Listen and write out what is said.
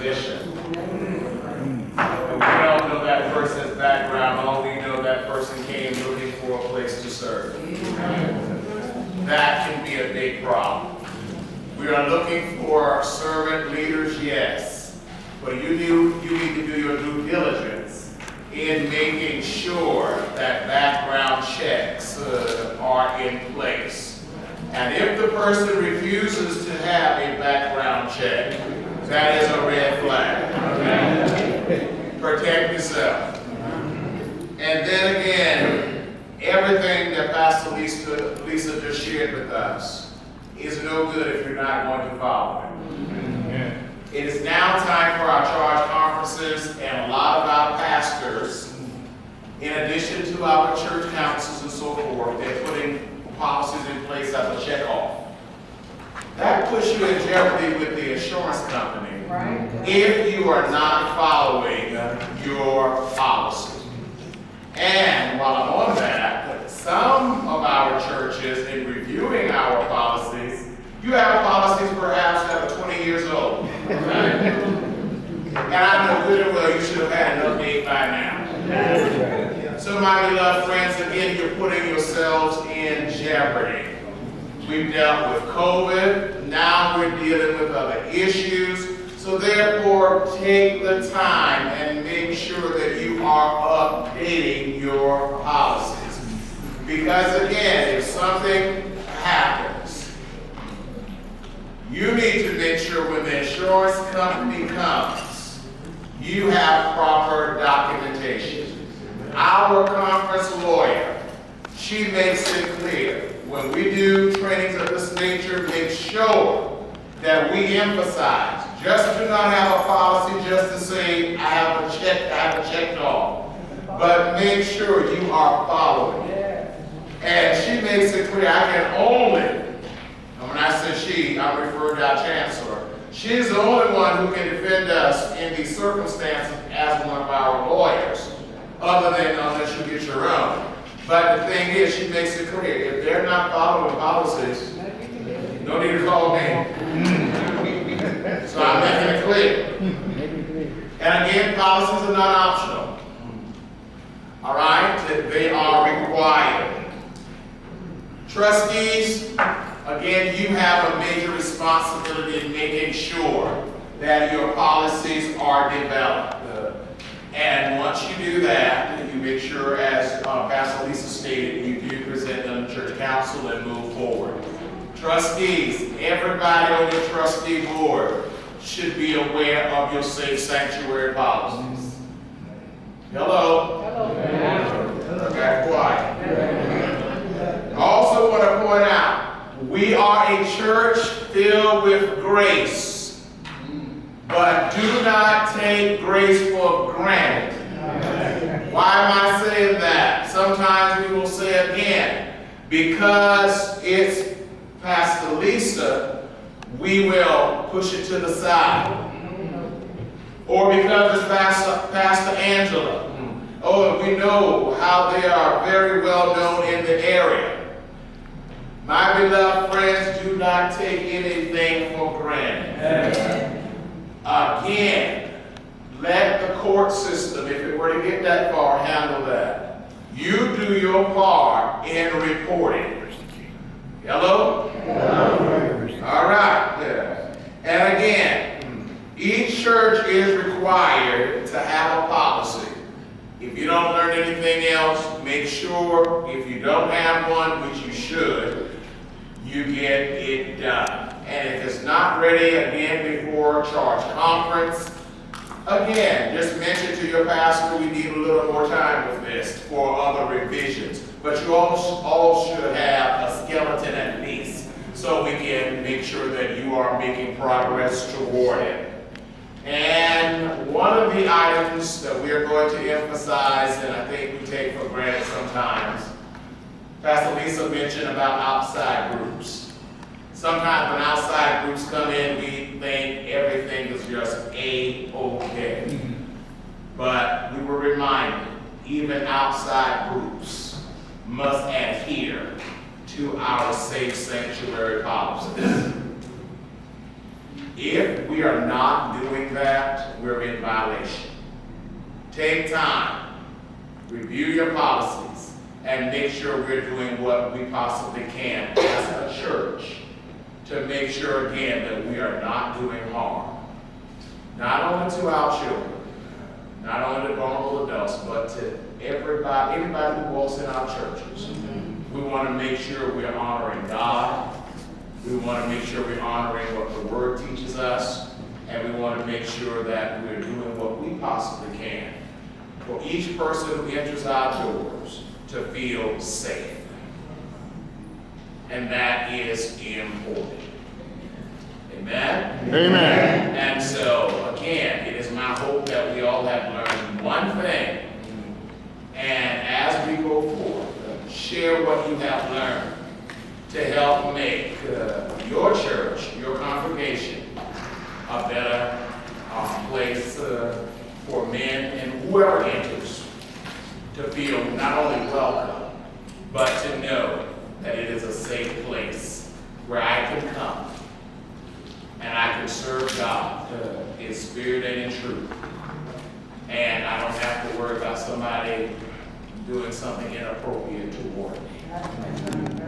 position. And we don't know that person's background, all we know that person came looking for a place to serve. That can be a big problem. We are looking for servant leaders, yes, but you need to do your due diligence in making sure that background checks are in place. And if the person refuses to have a background check, that is a red flag. Protect yourself. And then again, everything that Pastor Lisa just shared with us is no good if you're not going to follow it. It is now time for our charge conferences, and a lot of our pastors, in addition to our church councils and so forth, they're putting policies in place as a check-off. That puts you in jeopardy with the insurance company if you are not following your policy. And while I'm on that, some of our churches, in reviewing our policies, you have policies perhaps that are 20 years old. Right? And I know good and well you should have had an update by now. So my beloved friends, again, you're putting yourselves in jeopardy. We've dealt with COVID, now we're dealing with other issues. So therefore, take the time and make sure that you are updating your policies. Because again, if something happens, you need to make sure when the insurance company comes, you have proper documentation. Our conference lawyer, she makes it clear, when we do trainings of this nature, make sure that we emphasize, just do not have a policy just to say, I have a checked off, but make sure you are following. And she makes it clear, I can only, and when I say she, I refer to our chancellor, she's the only one who can defend us in these circumstances as one of our lawyers, other than unless you get your own. But the thing is, she makes it clear, if they're not following policies, no need to call me. So I'm making it clear. And again, policies are not optional. All right? They are required. Trustees, again, you have a major responsibility in making sure that your policies are developed. And once you do that, you make sure, as Pastor Lisa stated, you do present them to church council and move forward. Trustees, everybody on your trustee board should be aware of your safe sanctuary policies. Hello? Hello. Okay, quiet. I also want to point out, we are a church filled with grace, but do not take grace for granted. Why am I saying that? Sometimes we will say again, because it's Pastor Lisa, we will push it to the side. Or because it's Pastor Angela. Oh, we know how they are very well known in the area. My beloved friends, do not take anything for granted. Again, let the court system, if it were to get that far, handle that. You do your part in reporting. Hello? Hello. All right. Yeah. And again, each church is required to have a policy. If you don't learn anything else, make sure, if you don't have one, which you should, you get it done. And if it's not ready, again, before charge conference, again, just mention to your pastor, we need a little more time with this for other revisions. But you all should have a skeleton at least, so we can make sure that you are making progress toward it. And one of the items that we are going to emphasize, and I think we take for granted sometimes, Pastor Lisa mentioned about outside groups. Sometimes when outside groups come in, we think everything is just A-okay. But we were reminded, even outside groups must adhere to our safe sanctuary policies. If we are not doing that, we're in violation. Take time, review your policies, and make sure we're doing what we possibly can as a church to make sure, again, that we are not doing harm. Not only to our children, not only to vulnerable adults, but to everybody who walks in our churches. We want to make sure we're honoring God. We want to make sure we're honoring what the Word teaches us. And we want to make sure that we're doing what we possibly can for each person who enters our doors to feel safe. And that is important. Amen? Amen. And so, again, it is my hope that we all have learned one thing. And as we go forward, share what you have learned to help make your church, your congregation, a better place for men and whoever enters to feel not only welcome, but to know that it is a safe place where I can come and I can serve God in spirit and in truth. And I don't have to worry about somebody doing something inappropriate toward me.